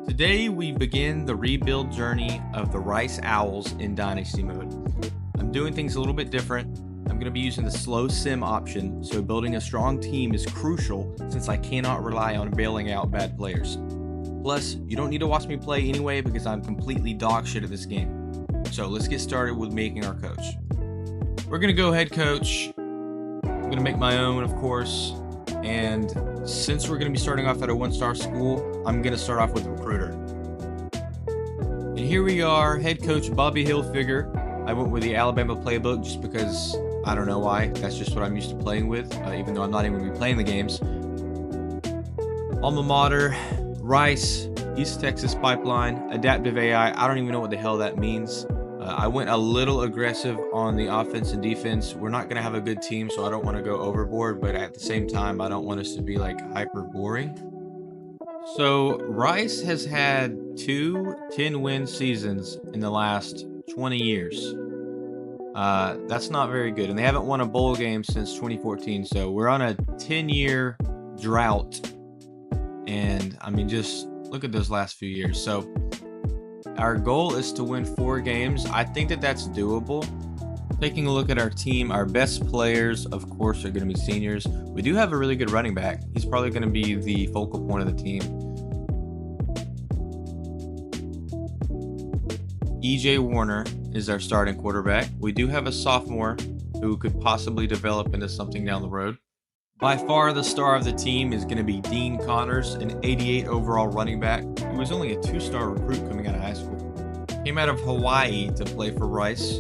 Today we begin the rebuild journey of the Rice Owls in Dynasty mode. I'm doing things a little bit different. I'm going to be using the slow sim option, so building a strong team is crucial since I cannot rely on bailing out bad players. Plus, you don't need to watch me play anyway because I'm completely dog shit at this game. So let's get started with making our coach. We're going to go head coach. I'm going to make my own, of course. And since we're going to be starting off at a one-star school, I'm going to start off with recruiter. And here we are, head coach Bobby Hilfiger. I went with the Alabama playbook just because I don't know why. That's just what I'm used to playing with, even though I'm not even going to be playing the games. Alma mater, Rice, East Texas Pipeline, Adaptive AI. I don't even know what the hell that means. I went a little aggressive on the offense and defense. We're not going to have a good team, so I don't want to go overboard, but at the same time, I don't want us to be like hyper boring. So Rice has had 2 10-win seasons in the last 20 years. That's not very good, and they haven't won a bowl game since 2014, so we're on a 10-year drought. And I mean, just look at those last few years. So our goal is to win 4 games. I think that that's doable. Taking a look at our team, our best players, of course, are going to be seniors. We do have a really good running back. He's probably going to be the focal point of the team. E.J. Warner is our starting quarterback. We do have a sophomore who could possibly develop into something down the road. By far, the star of the team is going to be Dean Connors, an 88 overall running back. He was only a 2-star recruit coming out of high school. Came out of Hawaii to play for Rice.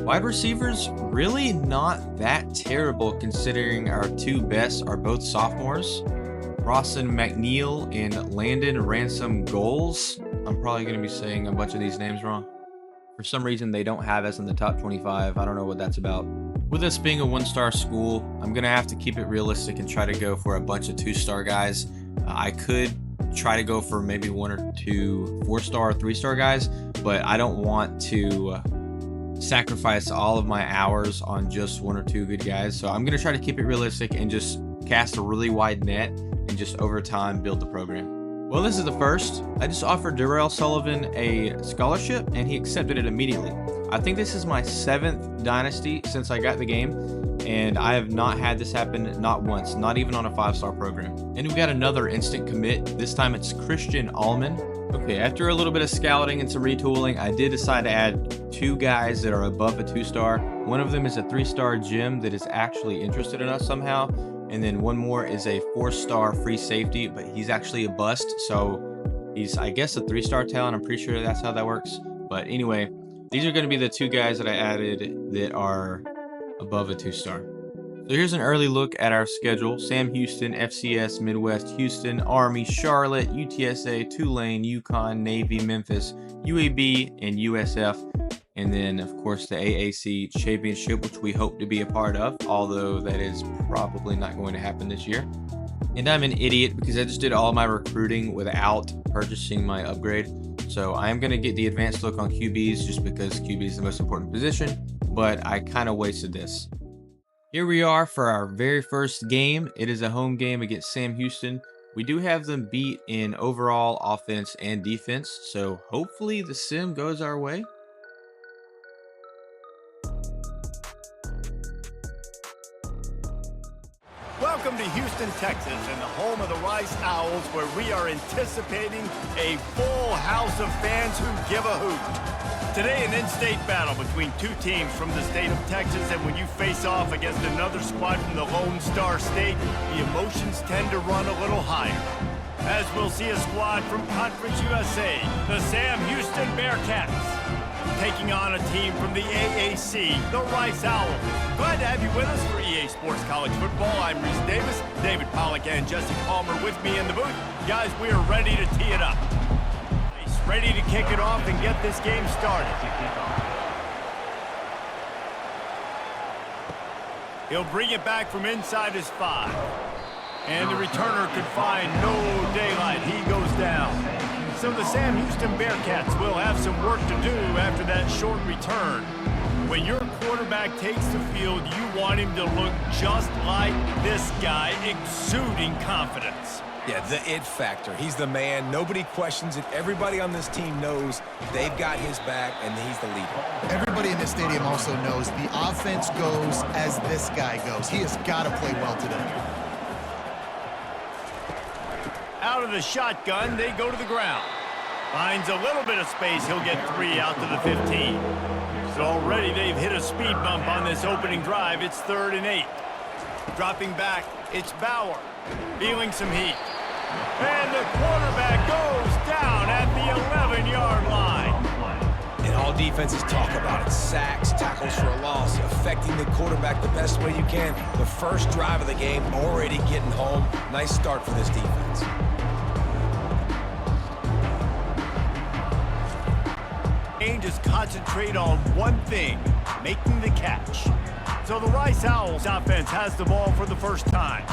Wide receivers, really not that terrible considering our 2 best are both sophomores. Rawson McNeil and Landon Ransom Goals. I'm probably going to be saying a bunch of these names wrong. For some reason, they don't have us in the top 25. I don't know what that's about. With us being a 1-star school, I'm going to have to keep it realistic and try to go for a bunch of 2-star guys. I could try to go for maybe 1 or 2 4-star or 3-star guys, but I don't want to sacrifice all of my hours on just 1 or 2 good guys. So I'm going to try to keep it realistic and just cast a really wide net and just over time build the program. Well, this is the first. I just offered Darrell Sullivan a scholarship and he accepted it immediately. I think this is my 7th Dynasty since I got the game, and I have not had this happen not once, not even on a 5-star program. And we got another instant commit. This time it's Christian Allman. Okay, after a little bit of scouting and some retooling, I did decide to add 2 guys that are above a 2-star. One of them is a 3-star Jim that is actually interested in us somehow. And then one more is a 4-star free safety, but he's actually a bust. So he's, I guess, a 3-star talent. I'm pretty sure that's how that works. But anyway, these are going to be the 2 guys that I added that are above a 2-star. So here's an early look at our schedule. Sam Houston, FCS, Midwest, Houston, Army, Charlotte, UTSA, Tulane, UConn, Navy, Memphis, UAB, and USF. And then, of course, the AAC Championship, which we hope to be a part of, although that is probably not going to happen this year. And I'm an idiot because I just did all my recruiting without purchasing my upgrade. So I'm going to get the advanced look on QBs just because QB is the most important position, but I kind of wasted this. Here we are for our very first game. It is a home game against Sam Houston. We do have them beat in overall offense and defense, so hopefully the sim goes our way. Welcome to Houston, Texas, and the home of the Rice Owls, where we are anticipating a full house of fans who give a hoot. Today, an in-state battle between 2 teams from the state of Texas, and when you face off against another squad from the Lone Star State, the emotions tend to run a little higher. As we'll see a squad from Conference USA, the Sam Houston Bearcats, taking on a team from the AAC, the Rice Owls. Glad to have you with us for EA Sports College Football. I'm Reese Davis, David Pollack, and Jesse Palmer with me in the booth. Guys, we are ready to tee it up. Ready to kick it off and get this game started. He'll bring it back from inside his 5. And the returner could find no daylight. He goes down. So the Sam Houston Bearcats will have some work to do after that short return. When your quarterback takes the field, you want him to look just like this guy, exuding confidence. Yeah, the it factor. He's the man. Nobody questions it. Everybody on this team knows they've got his back, and he's the leader. Everybody in this stadium also knows the offense goes as this guy goes. He has got to play well today. Out of the shotgun, they go to the ground. Finds a little bit of space. He'll get 3 out to the 15. So already they've hit a speed bump on this opening drive. It's 3rd and 8. Dropping back, it's Bauer. Feeling some heat. And the quarterback goes down at the 11-yard line. And all defenses talk about it. Sacks, tackles for a loss, affecting the quarterback the best way you can. The first drive of the game, already getting home. Nice start for this defense. And just concentrate on one thing, making the catch. So the Rice Owls offense has the ball for the first time.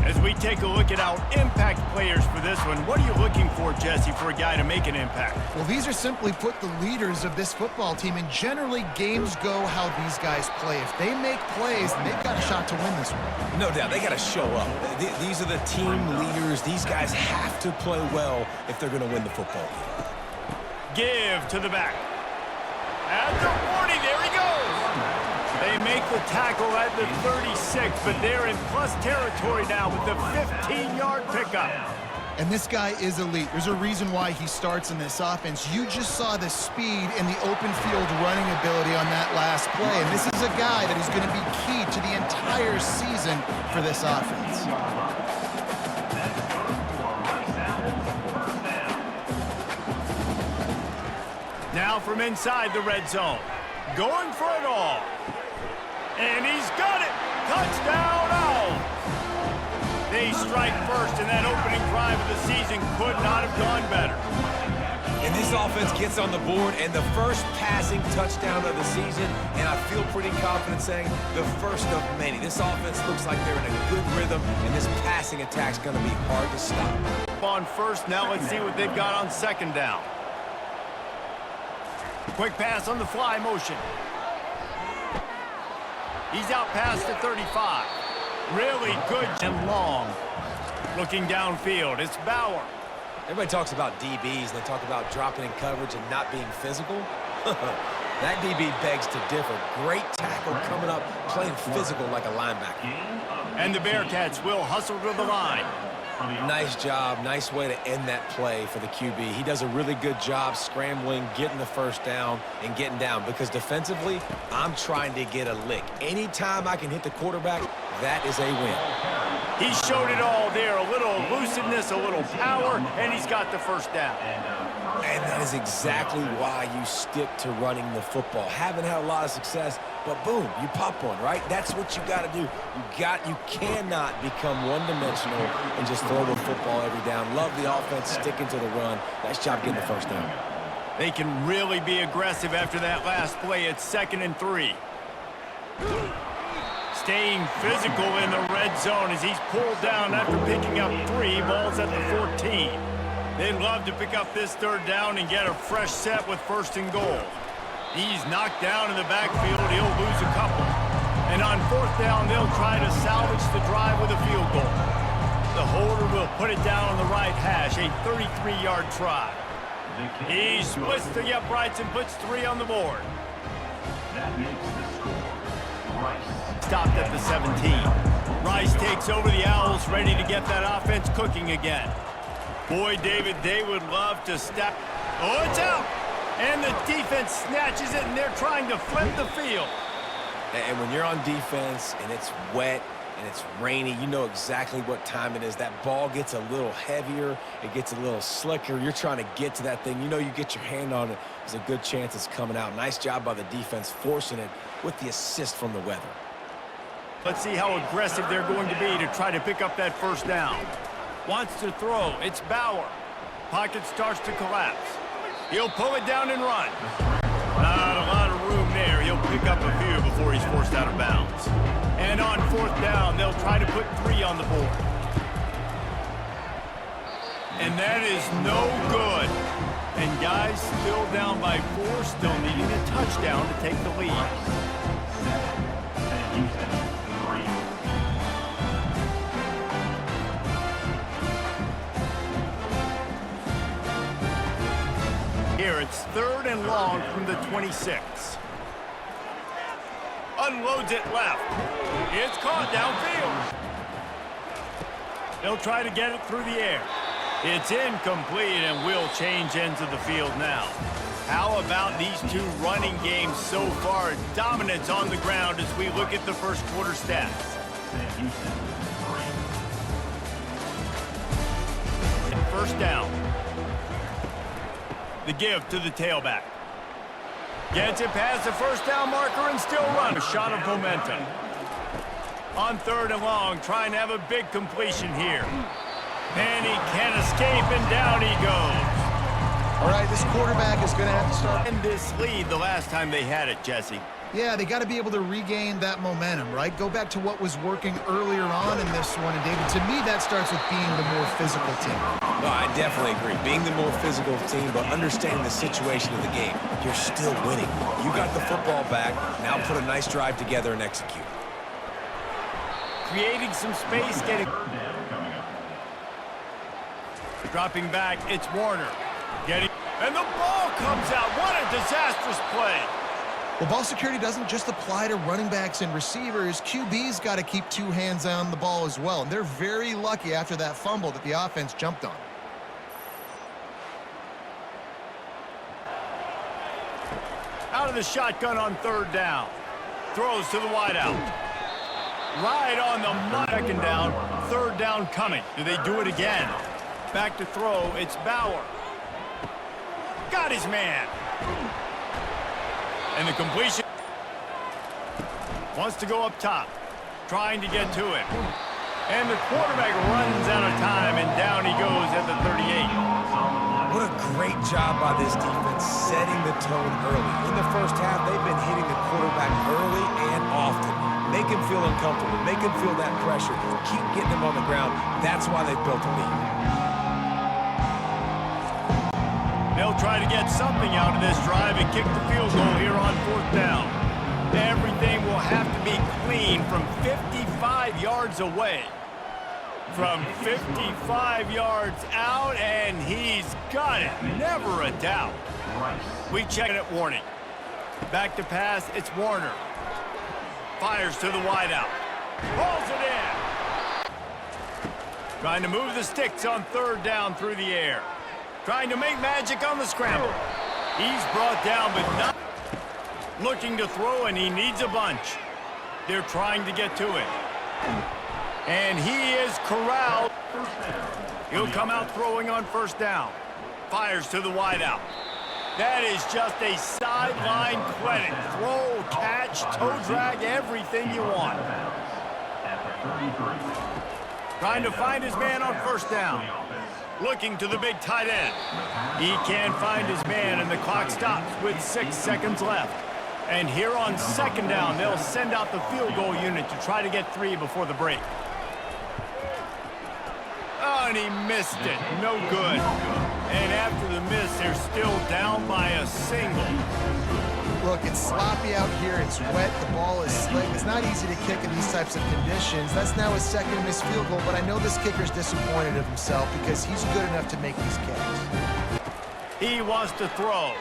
As we take a look at our impact players for this one, what are you looking for, Jesse, for a guy to make an impact? Well, these are simply put the leaders of this football team, and generally games go how these guys play. If they make plays, they've got a shot to win this one. No doubt, they got to show up. These are the team leaders. These guys have to play well if they're going to win the football game. Give to the back. At the 40, there he goes. They make the tackle at the 36, but they're in plus territory now with the 15-yard pickup. And this guy is elite. There's a reason why he starts in this offense. You just saw the speed and the open field running ability on that last play. And this is a guy that is going to be key to the entire season for this offense. Now from inside the red zone. Going for it all. And he's got it. Touchdown, Owls. They strike first, and that opening drive of the season could not have gone better. And this offense gets on the board, and the first passing touchdown of the season, and I feel pretty confident saying the first of many. This offense looks like they're in a good rhythm, and this passing attack's going to be hard to stop. On first, now let's see what they've got on second down. Quick pass on the fly motion. He's out past the 35. Really good and long. Looking downfield, it's Bauer. Everybody talks about DBs, and they talk about dropping in coverage and not being physical. That DB begs to differ. Great tackle coming up, playing physical like a linebacker. And the Bearcats will hustle to the line. Nice job. Nice way to end that play for the QB. He does a really good job scrambling, getting the first down, and getting down. Because defensively, I'm trying to get a lick. Anytime I can hit the quarterback, that is a win. He showed it all there. A little elusiveness, a little power, and he's got the first down. And that is exactly why you stick to running the football. Haven't had a lot of success, but boom, you pop one, right? That's what you got to do. You cannot become one-dimensional and just throw the football every down. Love the offense sticking to the run. Nice job getting the first down. They can really be aggressive after that last play. It's 2nd and 3. Staying physical in the red zone as he's pulled down after picking up 3 balls at the 14. They'd love to pick up this 3rd down and get a fresh set with 1st and goal. He's knocked down in the backfield. He'll lose a couple. And on 4th down, they'll try to salvage the drive with a field goal. The holder will put it down on the right hash, a 33-yard try. He splits the uprights and puts 3 on the board. That makes the score. Rice. Stopped at the 17. Rice takes over the Owls, ready to get that offense cooking again. Boy, David, they would love to step. Oh, it's out! And the defense snatches it, and they're trying to flip the field. And when you're on defense and it's wet and it's rainy, you know exactly what time it is. That ball gets a little heavier. It gets a little slicker. You're trying to get to that thing. You know you get your hand on it. There's a good chance it's coming out. Nice job by the defense forcing it with the assist from the weather. Let's see how aggressive they're going to be to try to pick up that 1st down. Wants to throw. It's Bauer. Pocket starts to collapse. He'll pull it down and run. Not a lot of room there. He'll pick up a few before he's forced out of bounds. And on 4th down, they'll try to put 3 on the board. And that is no good. And guys still down by 4, still needing a touchdown to take the lead. here. It's 3rd and long from the 26. Unloads it left. It's caught downfield. They'll try to get it through the air. It's incomplete and will change ends of the field now. How about these two running games so far? Dominance on the ground as we look at the first quarter stats. First down. The give to the tailback. Gets it past the first down marker and still run. A shot of momentum. On 3rd and long, trying to have a big completion here. And he can't escape, and down he goes. All right, this quarterback is going to have to start. And this lead the last time they had it, Jesse. Yeah, they got to be able to regain that momentum, right? Go back to what was working earlier on in this one. And, David, to me, that starts with being the more physical team. No, I definitely agree. Being the more physical team, but understanding the situation of the game. You're still winning. You got the football back. Now put a nice drive together and execute. Creating some space, getting... Dropping back, it's Warner. And the ball comes out. What a disastrous play. Well, ball security doesn't just apply to running backs and receivers. QB's got to keep 2 hands on the ball as well. And they're very lucky after that fumble that the offense jumped on. Out of the shotgun on 3rd down. Throws to the wideout. Right on the money. 2nd down. 3rd down coming. Do they do it again? Back to throw. It's Bauer. Got his man. And the completion. Wants to go up top. Trying to get to it. And the quarterback runs out of time, and down he goes at the 38. What a great job by this defense setting the tone early. In the first half, they've been hitting the quarterback early and often. Make him feel uncomfortable. Make him feel that pressure. Keep getting him on the ground. That's why they've built a lead. They'll try to get something out of this drive and kick the field goal here on 4th down. Everything will have to be clean from 55 yards away. From 55 yards out, and he's got it. Never a doubt. We check it at warning. Back to pass, it's Warner. Fires to the wideout. Pulls it in. Trying to move the sticks on 3rd down through the air. Trying to make magic on the scramble. He's brought down, but not looking to throw, and he needs a bunch. They're trying to get to it. And he is corralled. He'll come out throwing on 1st down. Fires to the wideout. That is just a sideline clinic. Throw, catch, toe drag, everything you want. Trying to find his man on 1st down. Looking to the big tight end. He can't find his man, and the clock stops with 6 seconds left. And here on 2nd down, they'll send out the field goal unit to try to get 3 before the break. Oh, and he missed it. No good. And after the miss, they're still down by a single. Look, it's sloppy out here. It's wet. The ball is slick. It's not easy to kick in these types of conditions. That's now his 2nd missed field goal, but I know this kicker's disappointed of himself because he's good enough to make these kicks. He wants to throw.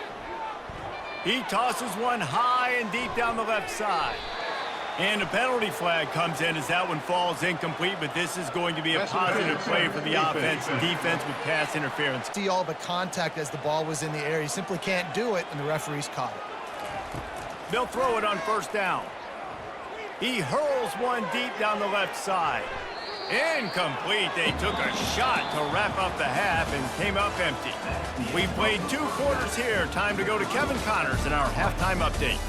He tosses one high and deep down the left side. And a penalty flag comes in as that one falls incomplete, but this is going to be a positive play for the offense. Defense with pass interference. See all the contact as the ball was in the air. He simply can't do it, and the referees caught it. They'll throw it on 1st down. He hurls one deep down the left side. Incomplete. They took a shot to wrap up the half and came up empty. We've played 2 quarters here. Time to go to Kevin Connors in our halftime update.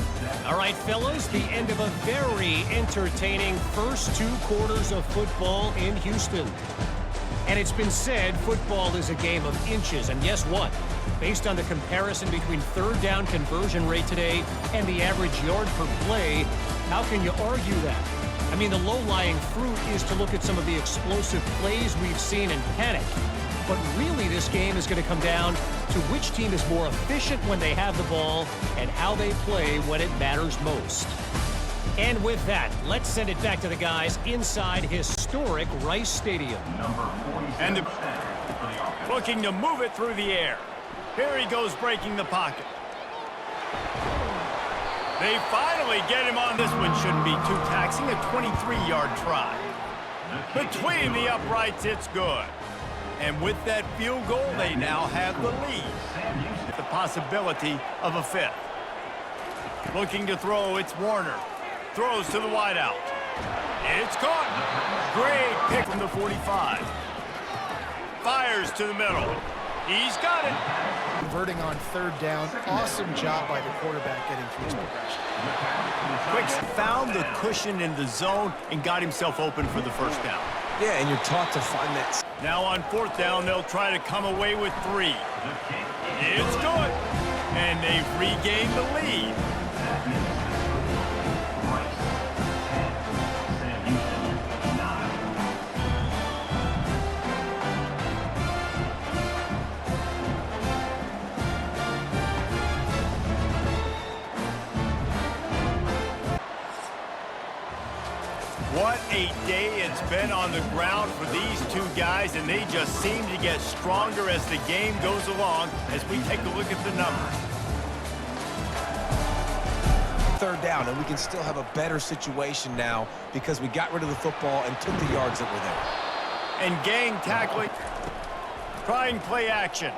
All right, fellas, the end of a very entertaining first 2 quarters of football in Houston. And it's been said football is a game of inches. And guess what? Based on the comparison between 3rd down conversion rate today and the average yard per play, how can you argue that? I mean, the low-lying fruit is to look at some of the explosive plays we've seen and panic. But really, this game is going to come down to which team is more efficient when they have the ball and how they play when it matters most. And with that, let's send it back to the guys inside historic Rice Stadium. And looking to move it through the air. Here he goes breaking the pocket. They finally get him on. This one shouldn't be too taxing. A 23-yard try. Between the uprights, it's good. And with that field goal, they now have the lead. The possibility of a fifth. Looking to throw, it's Warner. Throws to the wideout. It's caught. Great pick from the 45. Fires to the middle. He's got it. Converting on third down. Awesome job by the quarterback getting through his progression. Quicks found the cushion in the zone and got himself open for the first down. Yeah, and you're taught to find that. Now on fourth down, they'll try to come away with 3. It's good. And they've regained the lead. What a day it's been on the ground for these two guys, and they just seem to get stronger as the game goes along as we take a look at the numbers. Third down, and we can still have a better situation now because we got rid of the football and took the yards that were there. And gang tackling. Trying play action.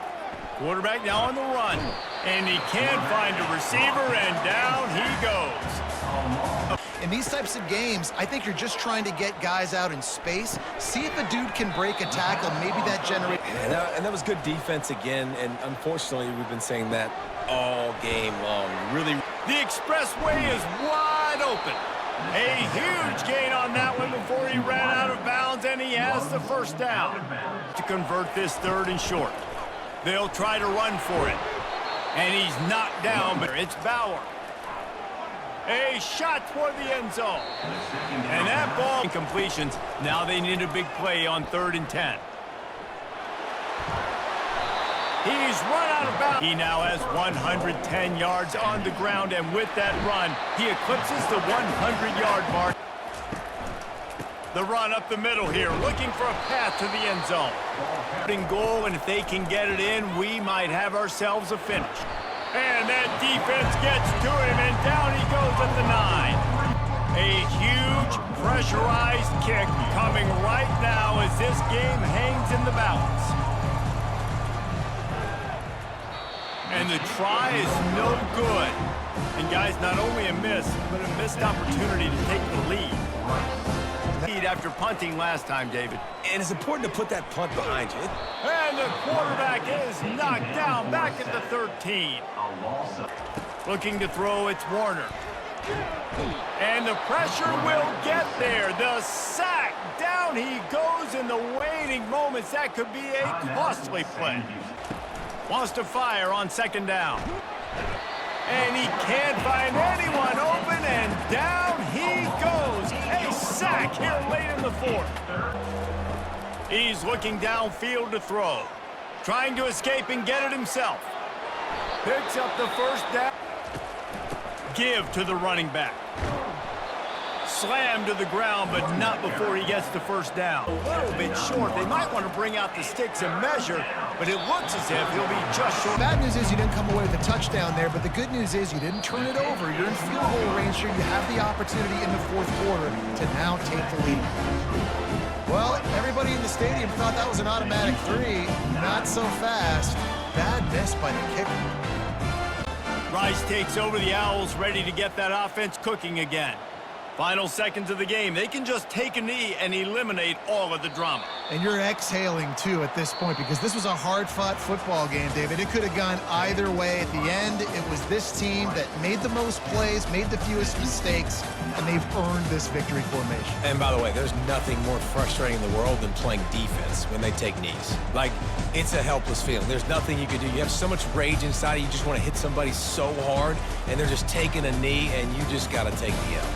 Quarterback now on the run. And he can't find a receiver, and down he goes. In these types of games, I think you're just trying to get guys out in space, see if a dude can break a tackle, maybe that generates... And that was good defense again, and unfortunately, we've been saying that all game long. Really, the expressway is wide open. A huge gain on that one before he ran out of bounds, and he has the first down. To convert this third and short. They'll try to run for it. And he's knocked down, but it's Bauer. A shot toward the end zone. And that ball incompletions. Now they need a big play on 3rd and 10. He's run out of bounds. He now has 110 yards on the ground, and with that run, he eclipses the 100-yard mark. The run up the middle here, looking for a path to the end zone. Goal, and if they can get it in, we might have ourselves a finish. And that defense gets to him, and down he goes at the 9. A huge pressurized kick coming right now as this game hangs in the balance. And the try is no good. And guys, not only a miss, but a missed opportunity to take the lead. Lead after punting last time, David. and it's important to put that punt behind you. And the quarterback is knocked down back at the 13. Looking to throw, it's Warner. And the pressure will get there. The sack, down he goes in the waiting moments. That could be a costly play. Wants to fire on second down. And he can't find anyone open, and down he goes. A sack here late in the fourth. He's looking downfield to throw. Trying to escape and get it himself. Picks up the first down. Give to the running back. Slam to the ground, but not before he gets the first down. A little bit short. They might want to bring out the sticks and measure, but it looks as if he'll be just short. Bad news is you didn't come away with a touchdown there, but the good news is you didn't turn it over. You're in field goal range here. You have the opportunity in the fourth quarter to now take the lead. Well, everybody in the stadium thought that was an automatic three. Not so fast. Bad miss by the kicker. Rice takes over the Owls, ready to get that offense cooking again. Final seconds of the game. They can just take a knee and eliminate all of the drama. And you're exhaling, too, at this point, because this was a hard-fought football game, David. It could have gone either way. At the end, it was this team that made the most plays, made the fewest mistakes, and they've earned this victory formation. And by the way, there's nothing more frustrating in the world than playing defense when they take knees. Like, it's a helpless feeling. There's nothing you can do. You have so much rage inside you. You just want to hit somebody so hard, and they're just taking a knee, and you just got to take the L.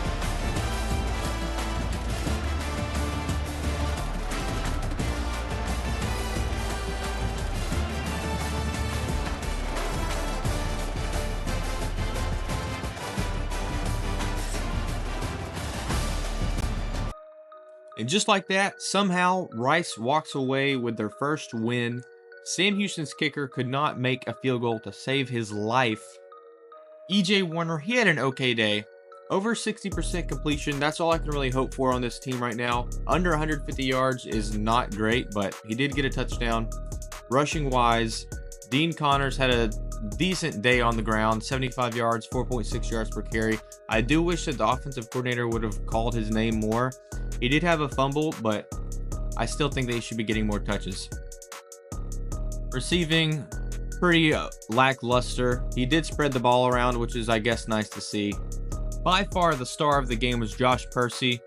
And just like that, somehow Rice walks away with their first win Sam Houston's kicker could not make a field goal to save his life. EJ Warner, he had an okay day. Over 60% completion, that's all I can really hope for on this team right now. Under 150 yards is not great, but he did get a touchdown. Rushing wise, Dean Connors had a decent day on the ground, 75 yards, 4.6 yards per carry. I do wish that the offensive coordinator would have called his name more. He did have a fumble, but I still think they should be getting more touches. Receiving, pretty lackluster. He did spread the ball around, which is, I guess, nice to see. By far, the star of the game was Josh Percy.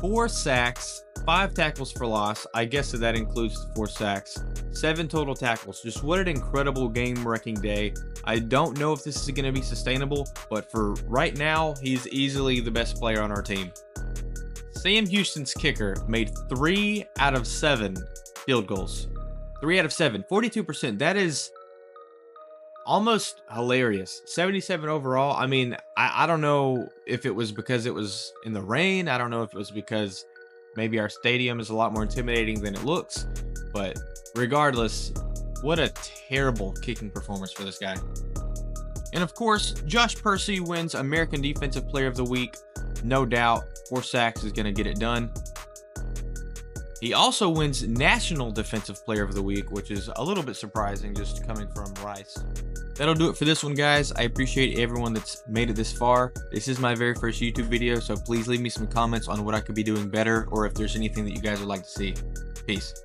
4 sacks, 5 tackles for loss. I guess that includes the 4 sacks. 7 total tackles. Just what an incredible game-wrecking day. I don't know if this is going to be sustainable, but for right now, he's easily the best player on our team. Sam Houston's kicker made 3 out of 7 field goals. 3 out of 7. 42%. That is almost hilarious. 77 overall. I mean, I don't know if it was because it was in the rain. I don't know if it was because maybe our stadium is a lot more intimidating than it looks. But regardless, what a terrible kicking performance for this guy. And of course, Josh Percy wins American Defensive Player of the Week. No doubt, 4 sacks is going to get it done. He also wins National Defensive Player of the Week, which is a little bit surprising just coming from Rice. That'll do it for this one, guys. I appreciate everyone that's made it this far. This is my very first YouTube video, so please leave me some comments on what I could be doing better or if there's anything that you guys would like to see. Peace.